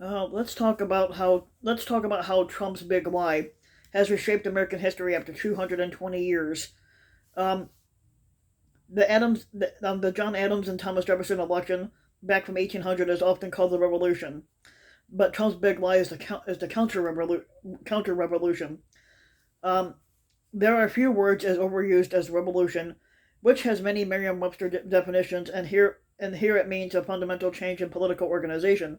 Let's talk about how Trump's big lie has reshaped American history after 220 years. Um, the John Adams and Thomas Jefferson election back from 1800 is often called the Revolution, but Trump's big lie is the counter revolution. Um, there are few words as overused as revolution, which has many Merriam-Webster definitions, and here it means a fundamental change in political organization.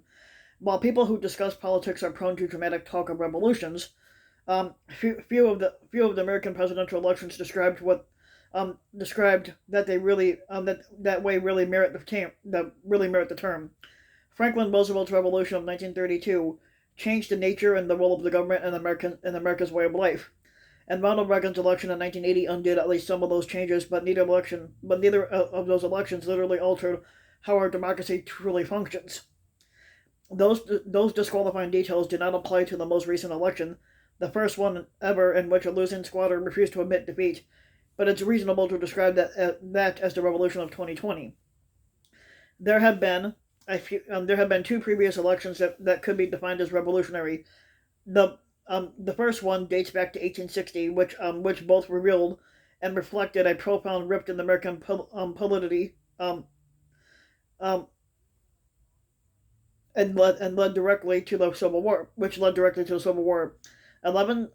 While people who discuss politics are prone to dramatic talk of revolutions, few of the American presidential elections described that they really that way really merit the term. Franklin Roosevelt's Revolution of 1932 changed the nature and the role of the government in America's way of life. And Ronald Reagan's election in 1980 undid at least some of those changes, but neither of those elections literally altered how our democracy truly functions. Those disqualifying details do not apply to the most recent election, the first one ever in which a losing squatter refused to admit defeat, but it's reasonable to describe that as the revolution of 2020. There have been there have been two previous elections that could be defined as revolutionary. The first one dates back to 1860, which both revealed and reflected a profound rift in American polity, um, and led directly to the Civil War, which led directly to the Civil War. 11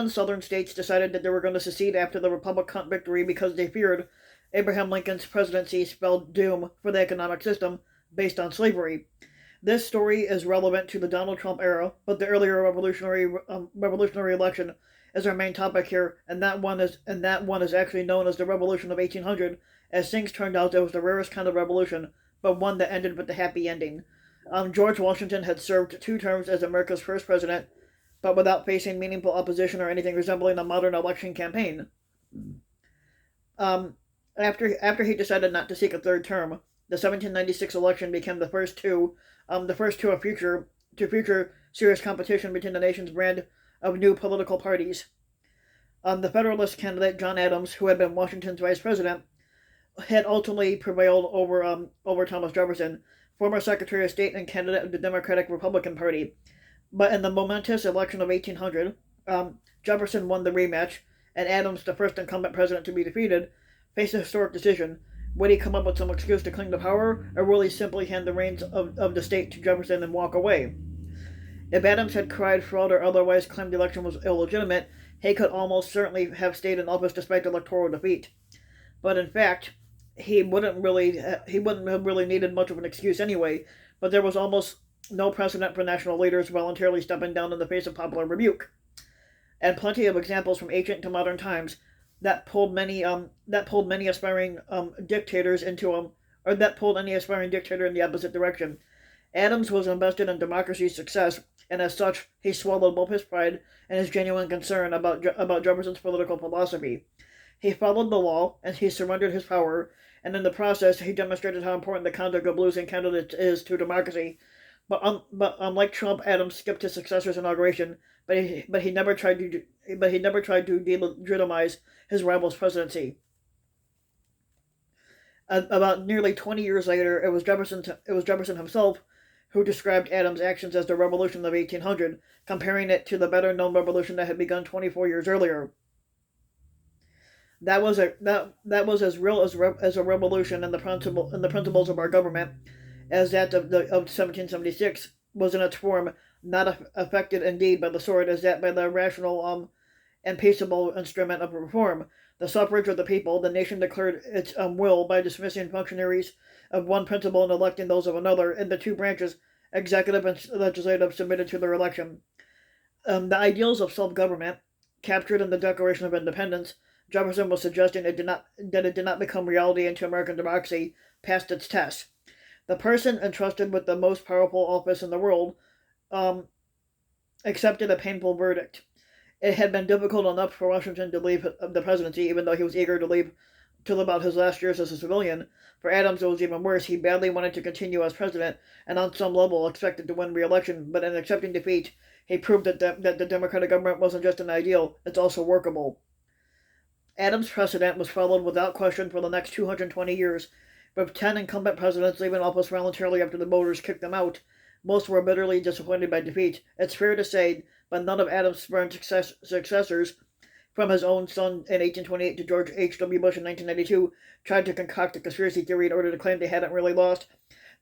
southern states decided that they were going to secede after the Republican victory because they feared Abraham Lincoln's presidency spelled doom for the economic system based on slavery. This story is relevant to the Donald Trump era, but the earlier revolutionary election is our main topic here, and that one is actually known as the Revolution of 1800. As things turned out, it was the rarest kind of revolution, but one that ended with a happy ending. George Washington had served 2 terms as America's first president, but without facing meaningful opposition or anything resembling a modern election campaign. Um, after he decided not to seek a third term, the 1796 election became the first of future serious competition between the nation's brand of new political parties. The Federalist candidate John Adams, who had been Washington's vice president, had ultimately prevailed over Thomas Jefferson, former Secretary of State and candidate of the Democratic Republican Party. But in the momentous election of 1800, Jefferson won the rematch, and Adams, the first incumbent president to be defeated, faced a historic decision. Would he come up with some excuse to cling to power, or will he simply hand the reins of the state to Jefferson and walk away? If Adams had cried fraud or otherwise claimed the election was illegitimate, he could almost certainly have stayed in office despite electoral defeat. But in fact, he wouldn't have really needed much of an excuse anyway. But there was almost no precedent for national leaders voluntarily stepping down in the face of popular rebuke, and plenty of examples from ancient to modern times that pulled many aspiring dictators into or that pulled any aspiring dictator in the opposite direction. Adams was invested in democracy's success, and as such, he swallowed both his pride and his genuine concern about Jefferson's political philosophy. He followed the law, and he surrendered his power, and in the process, he demonstrated how important the conduct of losing candidates is to democracy. But unlike Trump, Adams skipped his successor's inauguration, but he never tried to delegitimize his rival's presidency. About nearly 20 years later, it was Jefferson himself who described Adams' actions as the Revolution of 1800, comparing it to the better-known revolution that had begun 24 years earlier. That was as real as a revolution in the principles of our government as that of 1776 was in its form, not affected indeed by the sword as that by the rational and peaceable instrument of reform. The suffrage of the people, the nation declared its will by dismissing functionaries of one principle and electing those of another, and the two branches, executive and legislative, submitted to their election. The ideals of self-government, captured in the Declaration of Independence, Jefferson was suggesting it did not become reality into American democracy past its test. The person entrusted with the most powerful office in the world um, accepted a painful verdict. It had been difficult enough for Washington to leave the presidency, even though he was eager to leave till about his last years as a civilian. For Adams, it was even worse. He badly wanted to continue as president, and on some level expected to win re-election. But in accepting defeat, he proved that the Democratic government wasn't just an ideal; it's also workable. Adams' precedent was followed without question for the next 220 years, with 10 incumbent presidents leaving office voluntarily after the voters kicked them out. Most were bitterly disappointed by defeat. It's fair to say, but none of Adams' spurned successors, from his own son in 1828 to George H.W. Bush in 1992, tried to concoct a conspiracy theory in order to claim they hadn't really lost.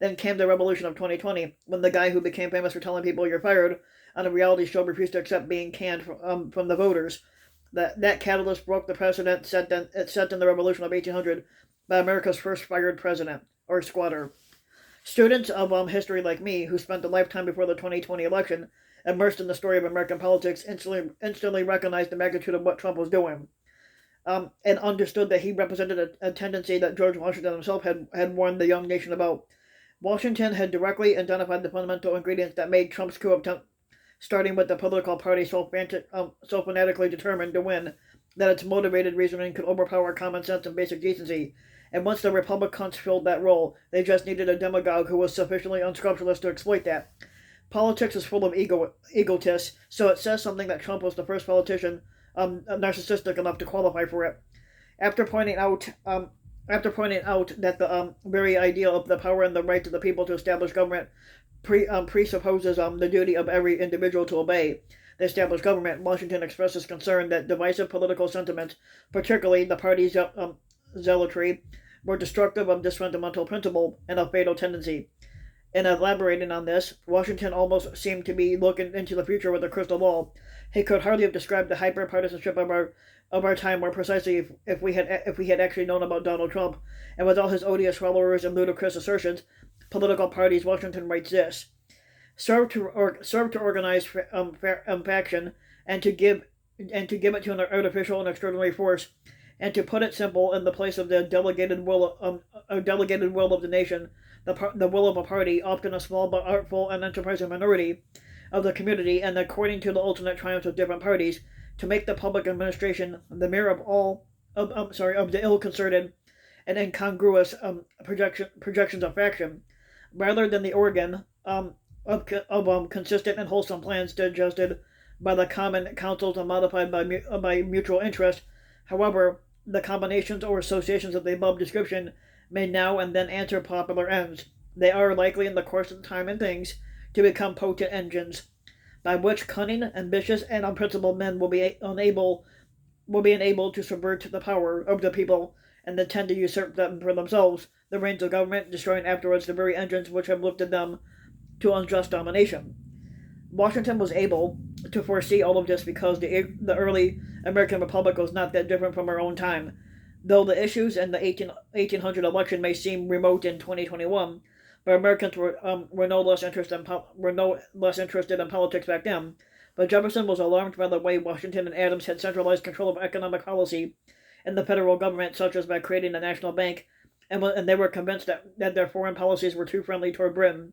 Then came the revolution of 2020, when the guy who became famous for telling people you're fired on a reality show refused to accept being canned from the voters. That catalyst broke the precedent set in the Revolution of 1800 by America's first fired president, or squatter. Students of history like me, who spent a lifetime before the 2020 election immersed in the story of American politics, instantly recognized the magnitude of what Trump was doing, and understood that he represented a tendency that George Washington himself had warned the young nation about. Washington had directly identified the fundamental ingredients that made Trump's coup attempt, starting with the political party so fanatically determined to win that its motivated reasoning could overpower common sense and basic decency. And once the Republicans filled that role, they just needed a demagogue who was sufficiently unscrupulous to exploit that. Politics is full of egotists, so it says something that Trump was the first politician narcissistic enough to qualify for it. After pointing out that the very idea of the power and the right of the people to establish government presupposes the duty of every individual to obey the established government, Washington expresses concern that divisive political sentiments, particularly the party's zealotry, were destructive of this fundamental principle and a fatal tendency. In elaborating on this, Washington almost seemed to be looking into the future with a crystal ball. He could hardly have described the hyper-partisanship of our time more precisely if we had actually known about Donald Trump, and with all his odious followers and ludicrous assertions, political parties. Washington writes this: serve to organize faction and to give it to an artificial and extraordinary force, and to put it simple, in the place of the delegated will of the nation, the will of a party, often a small but artful and enterprising minority of the community, and according to the alternate triumphs of different parties, to make the public administration the mirror of the ill-concerted and incongruous projections of faction, rather than the organ of consistent and wholesome plans digested by the common councils and modified by mutual interest. However, the combinations or associations of the above description may now and then answer popular ends. They are likely, in the course of time and things, to become potent engines, by which cunning, ambitious, and unprincipled men will be enabled to subvert the power of the people and then tend to usurp them for themselves the reins of government, destroying afterwards the very engines which have lifted them to unjust domination. Washington was able to foresee all of this because the early American Republic was not that different from our own time. Though the issues in the 1800 election may seem remote in 2021, but Americans were no less interested in politics back then. But Jefferson was alarmed by the way Washington and Adams had centralized control of economic policy in the federal government, such as by creating a national bank, and they were convinced that their foreign policies were too friendly toward Britain.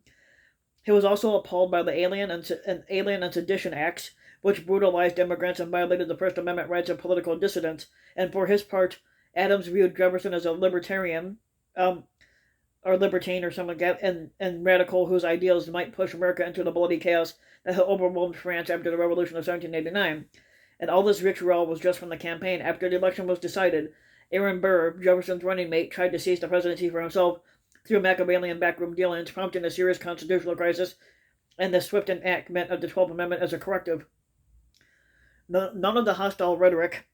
He was also appalled by the Alien and Sedition Acts, which brutalized immigrants and violated the First Amendment rights of political dissidents, and for his part, Adams viewed Jefferson as a libertarian, or libertine or something like that, and radical whose ideals might push America into the bloody chaos that had overwhelmed France after the Revolution of 1789. And all this vitriol was just from the campaign. After the election was decided, Aaron Burr, Jefferson's running mate, tried to seize the presidency for himself through Machiavellian backroom dealings, prompting a serious constitutional crisis and the swift enactment of the 12th Amendment as a corrective. None of the hostile rhetoric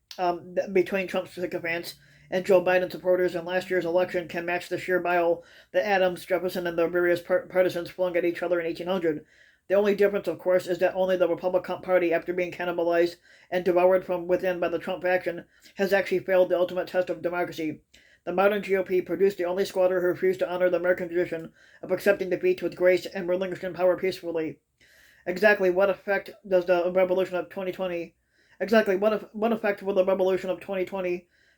between Trump's sycophants and Joe Biden supporters in last year's election can match the sheer bile that Adams, Jefferson, and the various partisans flung at each other in 1800. The only difference, of course, is that only the Republican Party, after being cannibalized and devoured from within by the Trump faction, has actually failed the ultimate test of democracy. The modern GOP produced the only squatter who refused to honor the American tradition of accepting defeat with grace and relinquishing power peacefully. Exactly what effect will the Revolution of 2020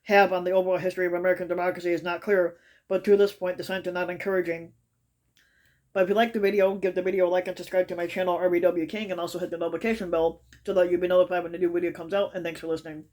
have on the overall history of American democracy is not clear, but to this point the signs are not encouraging. But if you like the video, give the video a like and subscribe to my channel, RBW King, and also hit the notification bell so that you'll be notified when a new video comes out, and thanks for listening.